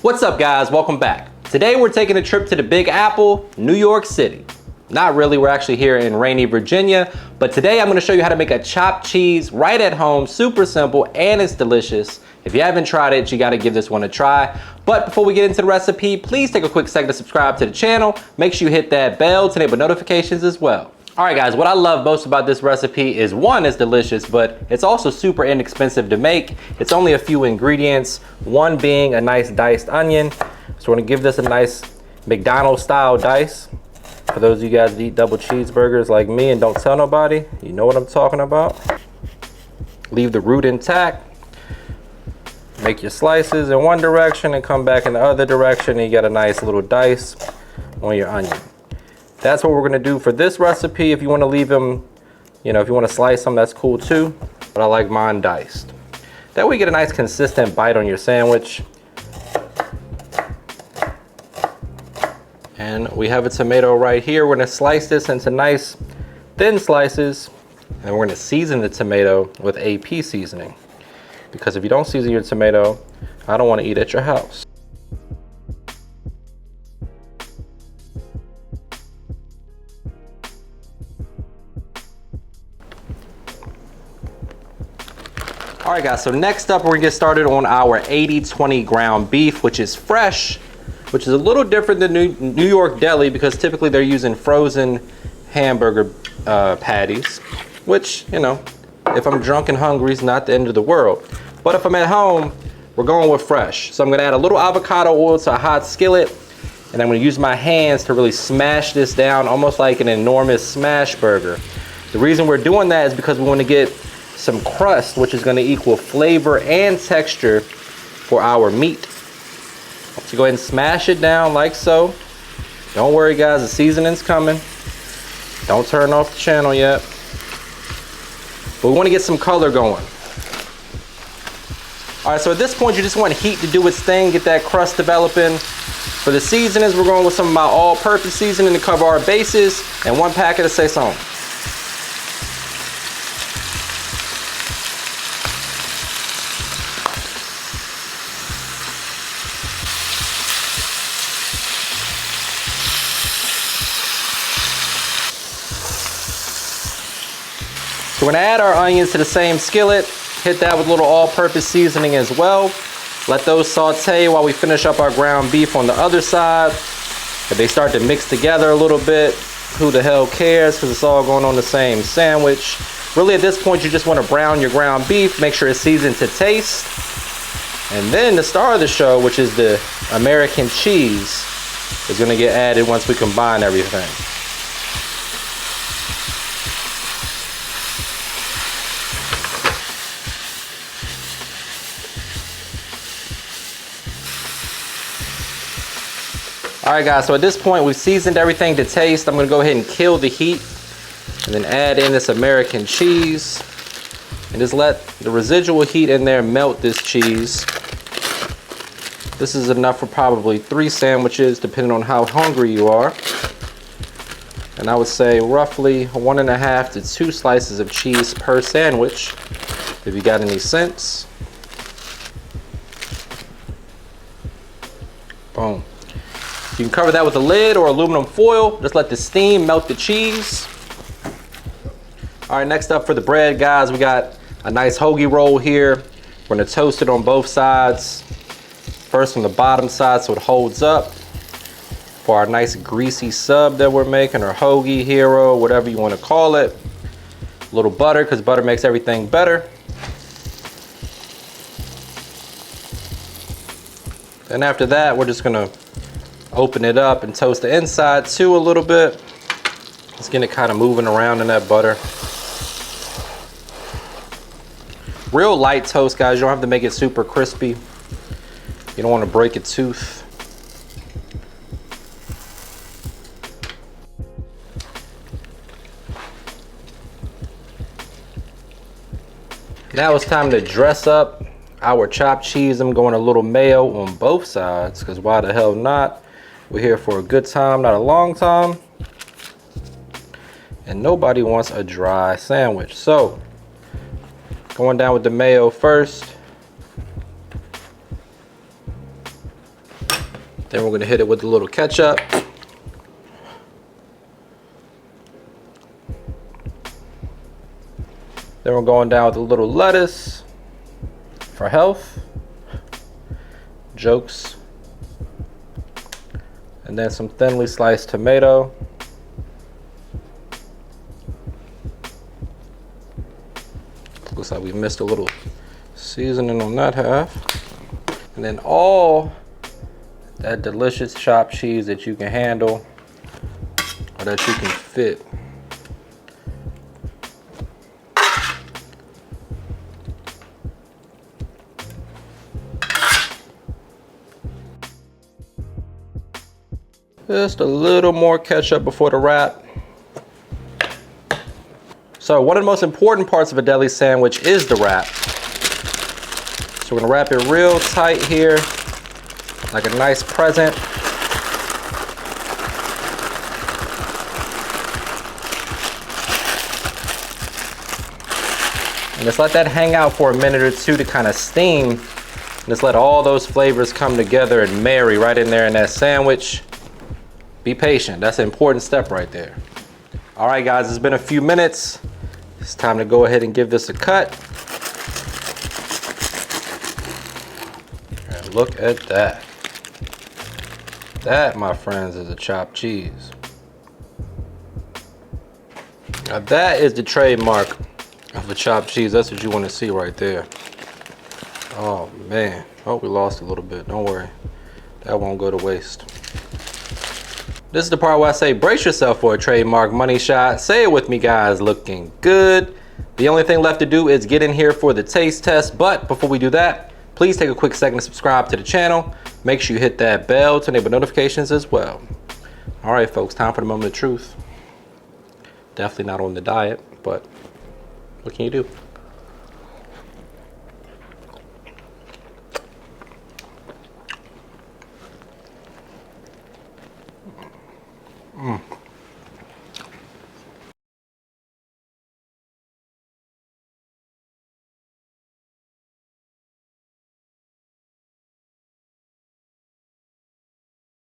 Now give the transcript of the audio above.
What's up guys, welcome back. Today we're taking a trip to the Big Apple, New York City. Not really, we're actually here in rainy Virginia, but today I'm gonna show you how to make a chopped cheese right at home, super simple, and it's delicious. If you haven't tried it, you gotta give this one a try. But before we get into the recipe, please take a quick second to subscribe to the channel. Make sure you hit that bell to enable notifications as well. All right guys, what I love most about this recipe is one, it's delicious, but it's also super inexpensive to make. It's only a few ingredients, one being a nice diced onion. So we're gonna give this a nice McDonald's style dice. For those of you guys that eat double cheeseburgers like me and don't tell nobody, you know what I'm talking about. Leave the root intact. Make your slices in one direction and come back in the other direction, and you got a nice little dice on your onion. That's what we're gonna do for this recipe. If you wanna leave them, if you wanna slice them, that's cool too. But I like mine diced. That way you get a nice consistent bite on your sandwich. And we have a tomato right here. We're gonna slice this into nice thin slices, and we're gonna season the tomato with AP seasoning. Because if you don't season your tomato, I don't wanna eat at your house. All right guys, so next up we're gonna get started on our 80-20 ground beef, which is fresh, which is a little different than New York Deli because typically they're using frozen hamburger patties, which, if I'm drunk and hungry, is not the end of the world. But if I'm at home, we're going with fresh. So I'm gonna add a little avocado oil to a hot skillet, and I'm gonna use my hands to really smash this down, almost like an enormous smash burger. The reason we're doing that is because we wanna get some crust, which is gonna equal flavor and texture for our meat. So go ahead and smash it down like so. Don't worry guys, the seasoning's coming. Don't turn off the channel yet. But we wanna get some color going. All right, so at this point, you just want heat to do its thing, get that crust developing. For the seasonings, we're going with some of my all-purpose seasoning to cover our bases and 1 packet of Sazon. So we're gonna add our onions to the same skillet, hit that with a little all-purpose seasoning as well. Let those saute while we finish up our ground beef on the other side. If they start to mix together a little bit, who the hell cares, because it's all going on the same sandwich. Really at this point, you just wanna brown your ground beef, make sure it's seasoned to taste. And then the star of the show, which is the American cheese, is gonna get added once we combine everything. All right guys, so at this point we've seasoned everything to taste. I'm gonna go ahead and kill the heat and then add in this American cheese and just let the residual heat in there melt this cheese. This is enough for probably 3 sandwiches depending on how hungry you are. And I would say roughly 1.5 to 2 slices of cheese per sandwich, if you got any sense. Boom. You can cover that with a lid or aluminum foil. Just let the steam melt the cheese. All right, next up for the bread, guys, we got a nice hoagie roll here. We're gonna toast it on both sides. First on the bottom side so it holds up. For our nice greasy sub that we're making, or hoagie, hero, whatever you wanna call it. A little butter, because butter makes everything better. Then after that, we're just gonna open it up and toast the inside too a little bit. Let's get it kind of moving around in that butter. Real light toast, guys. You don't have to make it super crispy. You don't want to break a tooth. Now it's time to dress up our chopped cheese. I'm going a little mayo on both sides, because why the hell not? We're here for a good time, not a long time. And nobody wants a dry sandwich. So, going down with the mayo first. Then we're gonna hit it with a little ketchup. Then we're going down with a little lettuce for health. Jokes. And then some thinly sliced tomato. Looks like we missed a little seasoning on that half. And then all that delicious chopped cheese that you can handle or that you can fit. Just a little more ketchup before the wrap. So one of the most important parts of a deli sandwich is the wrap. So we're gonna wrap it real tight here, like a nice present. And just let that hang out for a minute or two to kind of steam. Just let all those flavors come together and marry right in there in that sandwich. Be patient, that's an important step right there. All right guys, it's been a few minutes. It's time to go ahead and give this a cut. And look at that. That, my friends, is a chopped cheese. Now that is the trademark of a chopped cheese. That's what you want to see right there. Oh man, oh, we lost a little bit. Don't worry, that won't go to waste. This is the part where I say brace yourself for a trademark money shot. Say it with me guys, looking good. The only thing left to do is get in here for the taste test, but before we do that, please take a quick second to subscribe to the channel. Make sure you hit that bell to enable notifications as well. All right folks, time for the moment of truth. Definitely not on the diet, but what can you do?